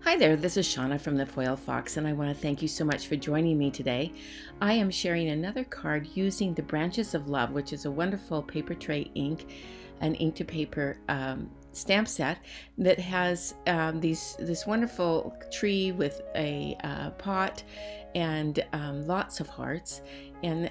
Hi there, this is Shauna from the Foil Fox, and I want to thank you so much for joining me today. I am sharing another card using the Branches of Love, which is a wonderful paper tray ink, an ink to paper stamp set that has this wonderful tree with a pot and lots of hearts, and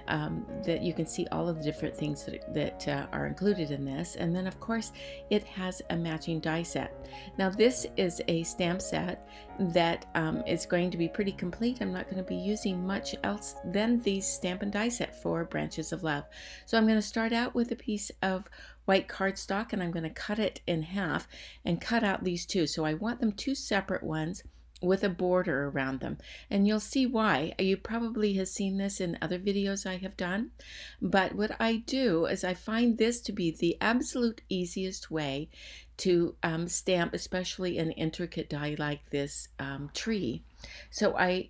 that you can see all of the different things that are included in this. And then, of course, it has a matching die set. Now, this is a stamp set that is going to be pretty complete. I'm not going to be using much else than these stamp and die set for Branches of Love. So I'm going to start out with a piece of white cardstock, and I'm going to cut it in half and cut out these two. So I want them two separate ones with a border around them, and you'll see why. You probably have seen this in other videos I have done, but what I do is I find this to be the absolute easiest way to stamp, especially an intricate die like this tree. So I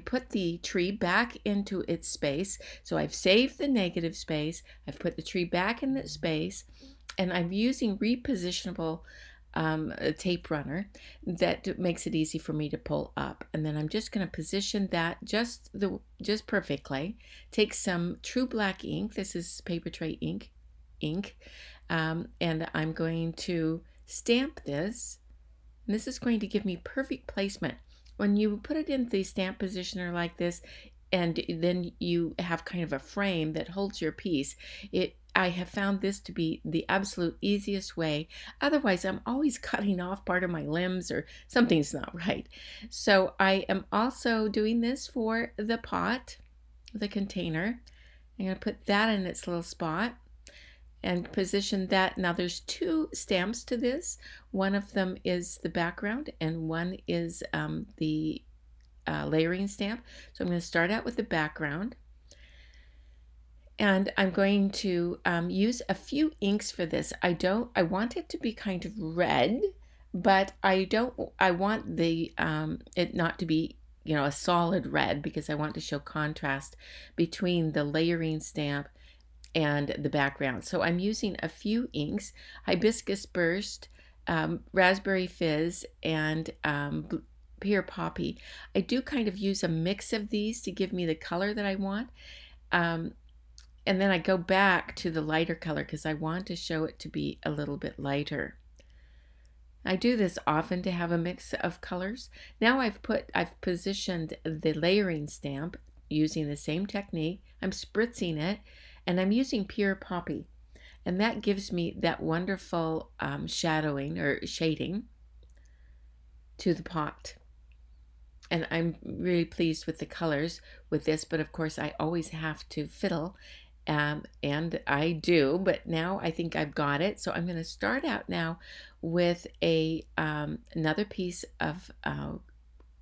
put the tree back into its space. So I've saved the negative space, I've put the tree back in its space, and I'm using repositionable a tape runner that makes it easy for me to pull up. And then I'm just going to position that just perfectly. Take some True Black ink. This is paper tray ink, and I'm going to stamp this. And this is going to give me perfect placement. When you put it in the stamp positioner like this, and then you have kind of a frame that holds your piece, I have found this to be the absolute easiest way. Otherwise, I'm always cutting off part of my limbs or something's not right. So I am also doing this for the pot, the container. I'm going to put that in its little spot and position that. Now there's two stamps to this. One of them is the background and one is the layering stamp. So I'm going to start out with the background. And I'm going to use a few inks for this. I want it to be kind of red, but I want the it not to be, a solid red, because I want to show contrast between the layering stamp and the background. So I'm using a few inks: Hibiscus Burst, Raspberry Fizz, and Pure Poppy. I do kind of use a mix of these to give me the color that I want. And then I go back to the lighter color because I want to show it to be a little bit lighter. I do this often to have a mix of colors. Now I've positioned the layering stamp using the same technique. I'm spritzing it, and I'm using Pure Poppy. And that gives me that wonderful shadowing or shading to the pot. And I'm really pleased with the colors with this, but of course I always have to fiddle. And I do, but now I think I've got it. So I'm going to start out now with another piece of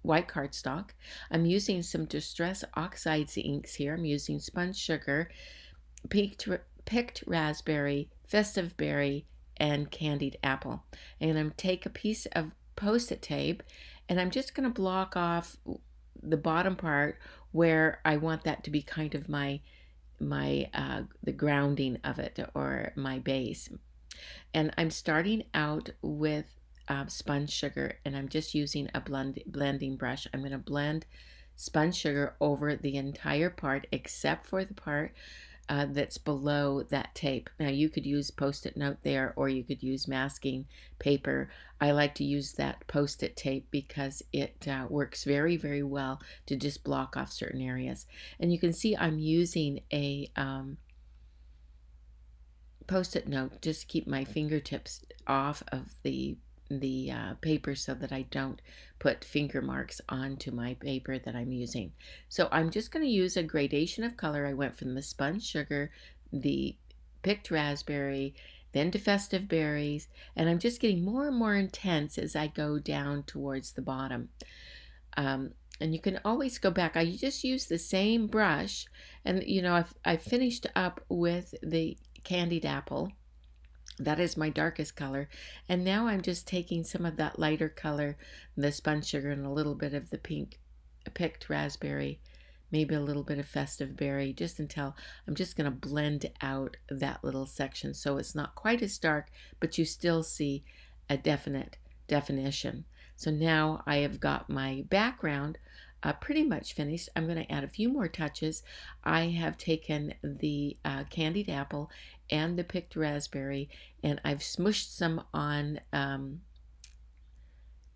white cardstock. I'm using some Distress Oxides inks here. I'm using Spun Sugar, Picked Raspberry, Festive Berry, and Candied Apple. And I'm going to take a piece of Post-it tape, and I'm just going to block off the bottom part where I want that to be kind of the grounding of it, or my base. And I'm starting out with Spun Sugar, and I'm just using a blending brush. I'm going to blend Spun Sugar over the entire part except for the part that's below that tape. Now you could use Post-it note there, or you could use masking paper. I like to use that Post-it tape because it works very, very well to just block off certain areas. And you can see I'm using a Post-it note just to keep my fingertips off of the paper so that I don't put finger marks onto my paper that I'm using. So I'm just going to use a gradation of color. I went from the Spun Sugar, the Picked Raspberry, then to Festive Berries, and I'm just getting more and more intense as I go down towards the bottom. And you can always go back. I just use the same brush, and I've finished up with the Candied Apple. That is my darkest color. And now I'm just taking some of that lighter color, the Spun Sugar, and a little bit of the Picked Raspberry, maybe a little bit of Festive Berry, just until I'm just going to blend out that little section so it's not quite as dark, but you still see a definite definition. So now I have got my background pretty much finished. I'm going to add a few more touches. I have taken the candied apple and the picked raspberry, and I've smushed some on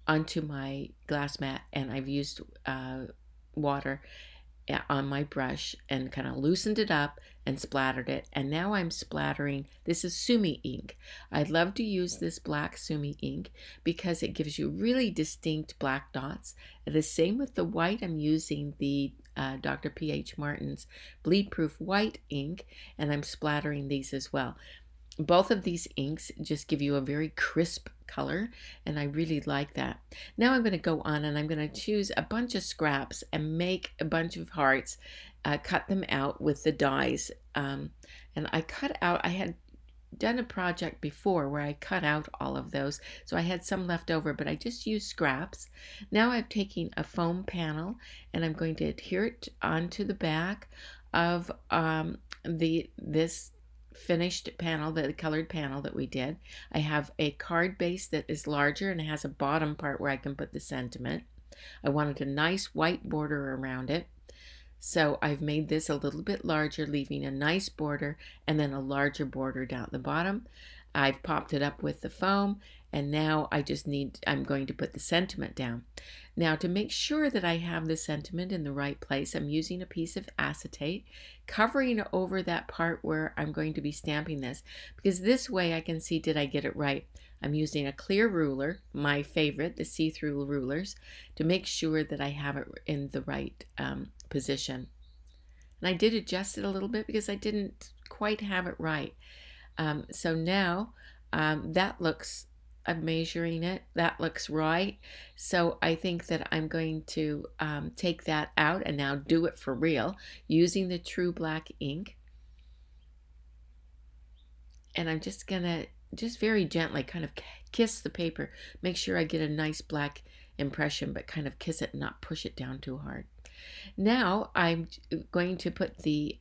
onto my glass mat, and I've used water on my brush and kind of loosened it up and splattered it. And now I'm splattering, this is Sumi ink. I love to use this black Sumi ink because it gives you really distinct black dots. The same with the white. I'm using the Dr. P.H. Martin's bleed proof white ink, and I'm splattering these as well. Both of these inks just give you a very crisp color, and I really like that. Now I'm going to go on and I'm going to choose a bunch of scraps and make a bunch of hearts, cut them out with the dies. And I had done a project before where I cut out all of those, so I had some left over, but I just used scraps. Now I'm taking a foam panel and I'm going to adhere it onto the back of this finished panel, the colored panel that we did. I have a card base that is larger and it has a bottom part where I can put the sentiment. I wanted a nice white border around it, so I've made this a little bit larger, leaving a nice border and then a larger border down the bottom. I've popped it up with the foam, and now I'm going to put the sentiment down. Now, to make sure that I have the sentiment in the right place, I'm using a piece of acetate, covering over that part where I'm going to be stamping this, because this way I can see, did I get it right? I'm using a clear ruler, my favorite, the see-through rulers, to make sure that I have it in the right position. And I did adjust it a little bit because I didn't quite have it right. So now that looks, I'm measuring it, that looks right. So I think that I'm going to take that out and now do it for real using the True Black ink. And I'm just gonna, just very gently kind of kiss the paper, make sure I get a nice black impression, but kind of kiss it and not push it down too hard. Now I'm going to put the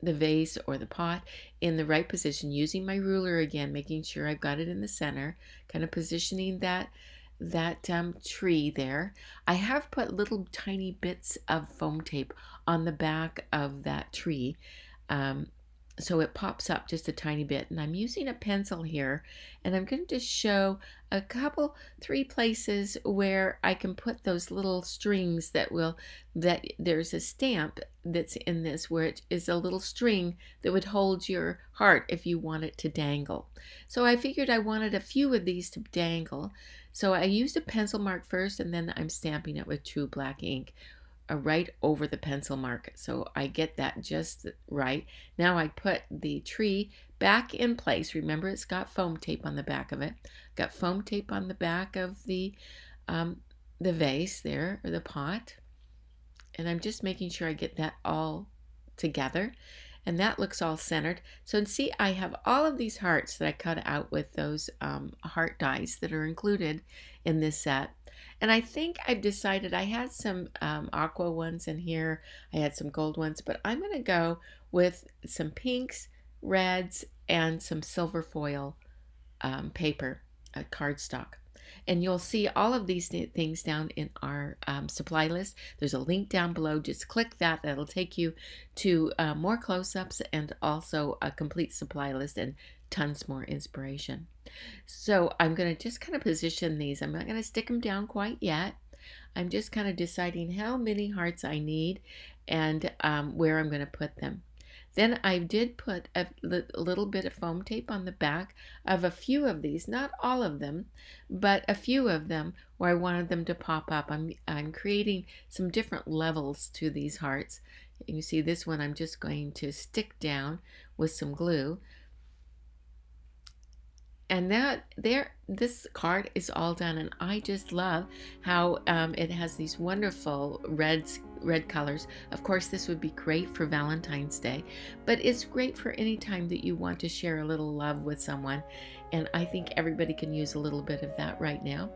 vase or the pot in the right position, using my ruler again, making sure I've got it in the center, kind of positioning that tree there. I have put little tiny bits of foam tape on the back of that tree, so it pops up just a tiny bit. And I'm using a pencil here, and I'm going to show a couple, 3 places where I can put those little strings that there's a stamp that's in this where it is a little string that would hold your heart if you want it to dangle. So I figured I wanted a few of these to dangle. So I used a pencil mark first, and then I'm stamping it with True Black ink right over the pencil mark, so I get that just right. Now I put the tree back in place. Remember, it's got foam tape on the back of it. Got foam tape on the back of the vase there, or the pot, and I'm just making sure I get that all together, and that looks all centered. So see, I have all of these hearts that I cut out with those heart dies that are included in this set. And I think I've decided, I had some aqua ones in here, I had some gold ones, but I'm going to go with some pinks, reds, and some silver foil paper, cardstock. And you'll see all of these things down in our supply list. There's a link down below. Just click that. That'll take you to more close-ups and also a complete supply list and tons more inspiration. So I'm going to just kind of position these. I'm not going to stick them down quite yet. I'm just kind of deciding how many hearts I need and where I'm going to put them. Then I did put a little bit of foam tape on the back of a few of these, not all of them, but a few of them where I wanted them to pop up. I'm creating some different levels to these hearts. You see this one I'm just going to stick down with some glue. And this card is all done, and I just love how it has these wonderful red colors. Of course, this would be great for Valentine's Day, but it's great for any time that you want to share a little love with someone, and I think everybody can use a little bit of that right now.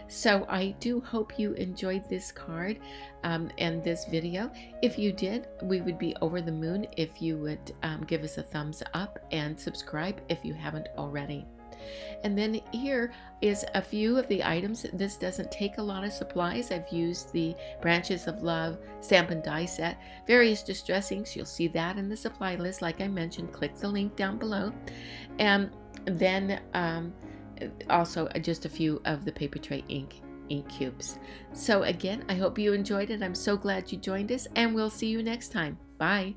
So I do hope you enjoyed this card and this video. If you did, we would be over the moon if you would give us a thumbs up and subscribe if you haven't already. And then here is a few of the items. This doesn't take a lot of supplies. I've used the Branches of Love stamp and die set, various distress inks. You'll see that in the supply list. Like I mentioned, click the link down below. And then also just a few of the paper tray ink cubes. So again, I hope you enjoyed it. I'm so glad you joined us, and we'll see you next time. Bye.